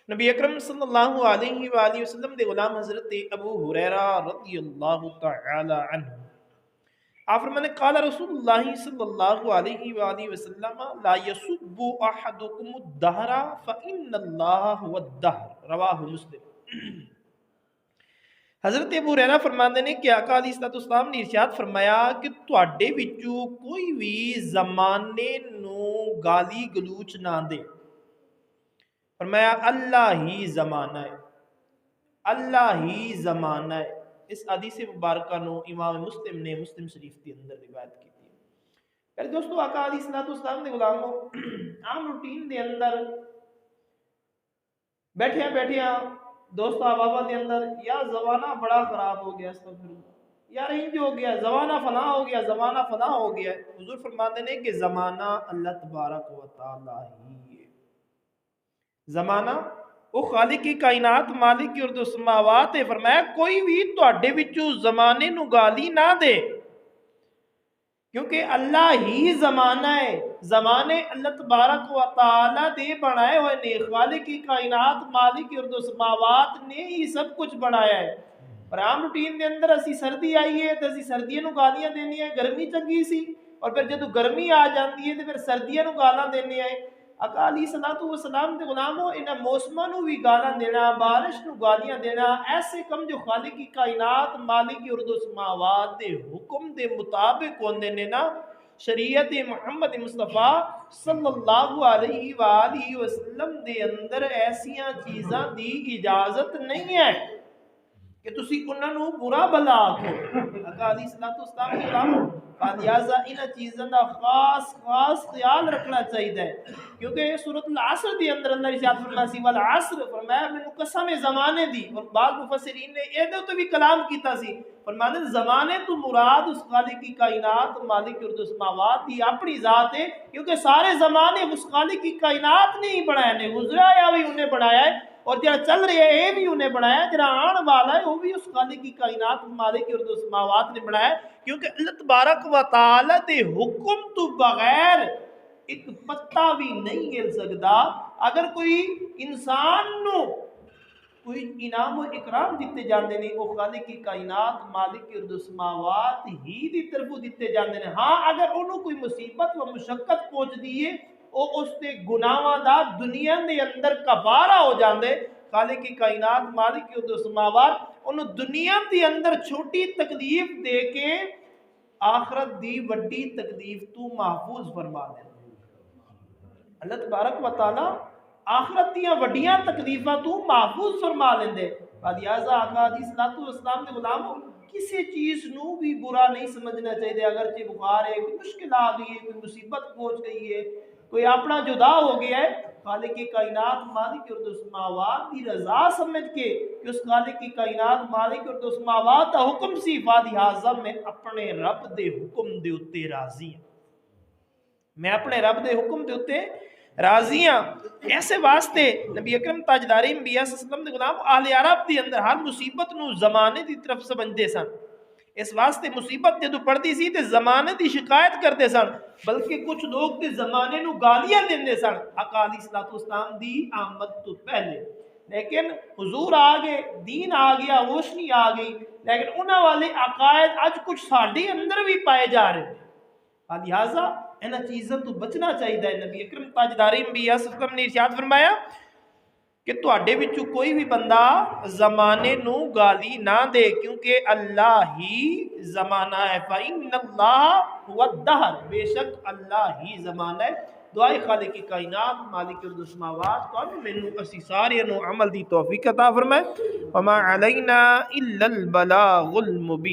نبی اکرم صلی اللہ علیہ وآلہ وسلم دے غلام حضرت ابو ہریرہ رضی اللہ تعالی عنہ آپ فرمانے قال رسول اللہ صلی اللہ علیہ وآلہ وسلم لا يسب احدکم الدہر فإن اللہ هو الدہر رواہ مسلم۔ حضرت ابو ہریرہ فرماتے ہیں کہ آقا علیہ الصلوۃ والسلام نے ارشاد فرمایا کہ تواڈے وچوں کوئی بھی زمانے نو گالی گلوچ نہ دے۔ فرمایا اللہ ہی زمانہ ہے، اللہ ہی زمانہ ہے۔ اس حدیث مبارکہ نو امام مسلم نے مسلم شریف کے اندر روایت کی تھی۔ پھر دوستو آقا علیہ الصلوۃ والسلام دے غلاموں عام روٹین دے اندر بیٹھیاں دوستو احبابہ دے اندر یا زمانہ بڑا خراب ہو گیا، استغفر یا رہی جو ہو گیا، زمانہ فلاں ہو گیا، زمانہ فلاں ہو گیا۔ حضور فرماتے ہیں کہ زمانہ اللہ تبارک و تعالی ہی ہے۔ زمانہ وہ خالق کی کائنات مالک کی ارض و سماوات ہے۔ فرمایا کوئی بھی تواڈے وچوں زمانے نو گالی نہ دے، کیونکہ اللہ ہی زمانہ ہے۔ زمانے اللہ تبارک و تعالی دے بنائے ہوئے نے، خالق کی کائنات مالک کی ارض و سماوات نے ہی سب کچھ بنایا ہے۔ اور عام روٹین دے اندر اسی سردی آئی ہے تو اسی سردیاں نو گالیاں دینی ہے، گرمی چنگی سی، اور پھر جدو گرمی آ جاتی ہے تو پھر سردیاں نو گالاں دینی ہے۔ آقا علیہ الصلوۃ والسلام دے غلاموں انہاں موسماں نو بھی گالاں دینا، بارش نو گالیاں دینا، ایسے کم جو خالق کی کائنات مالک کی ارض و سماوات دے حکم دے مطابق ہوندے نے نا، شریعت محمد مصطفیٰ صلی اللہ علیہ وآلہ وسلم دے اندر ایسیاں چیزاں دی اجازت نہیں ہے کہ تسی انہاں نو برا بلا آکھو۔ آقا علیہ الصلوۃ والسلام لہٰذا انہاں چیزاں دا خاص خیال رکھنا چاہیے، کیونکہ سورۃ العصر دی اندر اللہ ارشاد فرمایا سی والعصر، فرمایا مینوں قسم زمانے دی، اور بعض مفسرین نے یہ تو بھی کلام کیتا سی، فرمایا زمانے تو مراد اس خالق کی کائنات مالک ارض و سماوات دی اپنی ذات ہے، کیونکہ سارے زمانے اس خالق کی کائنات نے ہی بنایا نے، گزرا یا بھی انہیں بنایا ہے، اور جہاں چل رہے ہیں یہ بھی انہیں بنایا ہے، جہاں آن والا ہے وہ بھی اس خالق کی کائنات مالک کی ارض و سماوات نے بنایا ہے، کیونکہ اللہ تبارک و تعالی دے حکم تو بغیر ایک پتا بھی نہیں ہل سکتا۔ اگر کوئی انسان نو کوئی انعام و اکرام دیتے جاندے نے، وہ خالق کی کائنات مالک کی ارض و سماوات ہی دی طرف دیتے جاندے نے۔ ہاں اگر انہوں کوئی مصیبت و مشقت پہنچ دیئے وہ اس تے گناہاں دا دنیا دے اندر کفارہ ہو جاندے، خالق کی کائنات مالک کی ارض و سماوات انہوں دنیا دے اندر چھوٹی تکلیف دے کے آخرت دی وڈی تکلیف تو محفوظ فرما دے۔ اللہ تبارک و تعالی آخرت دیاں وڈیاں تکلیفاں تو محفوظ فرما لیندے۔ لہٰذا آقا علیہ الصلوۃ والسلام دے غلاموں کسی چیز نو بھی برا نہیں سمجھنا چاہیے، اگرچہ بخار ہے، کوئی مشکل آ گئی ہے، کوئی مصیبت پہنچ گئی ہے، کوئی اپنا جدا ہو گیا ہے، خالق کی کائنات مالک کی ارض و سماوات دی رضا سمجھ کے کہ اس خالق کی کائنات مالک کی ارض و سماوات دا حکم سی، لہٰذا میں اپنے رب دے حکم دے اتے راضی ہوں، میں اپنے رب دے حکم دے اتے راضی ہاں۔ ایسے واسطے نبی اکرم تاجدار انبیاء صلی اللہ علیہ وسلم دے غلام اہل عرب دے اندر ہر مصیبت نو زمانے دی طرف سمجھدے سن، اس واسطے مصیبت جدو پڑتی سی تے زمانے دی شکایت کرتے سن، بلکہ کچھ لوگ تے زمانے نو گالیاں دیندے سن آقا علیہ الصلوۃ والسلام دی آمد تو پہلے، لیکن حضور آگے، دین آ گیا، روشنی آ گئی، لیکن انہاں والے عقائد آج کچھ ساڈے اندر بھی پائے جا رہے ہیں، لہٰذا انہاں چیزوں تو بچنا چاہیے۔ نبی اکرم تاجدار انبیاء صلی اللہ علیہ وسلم نے ارشاد فرمایا کہ تواڈے وچوں کوئی بھی بندہ زمانے نو گالی نہ دے، کیونکہ اللہ ہی زمانہ ہے، فَإِنَّ اللَّهَ هُوَ الدَّهْرُ، بے شک اللہ ہی زمانہ ہے۔ دعائے خالق کی کائنات مالک ارض و سماوات تو مینوں اسی سارے نو عمل دی توفیق عطا فرمائے۔ وما علینا الا البلاغ المبین۔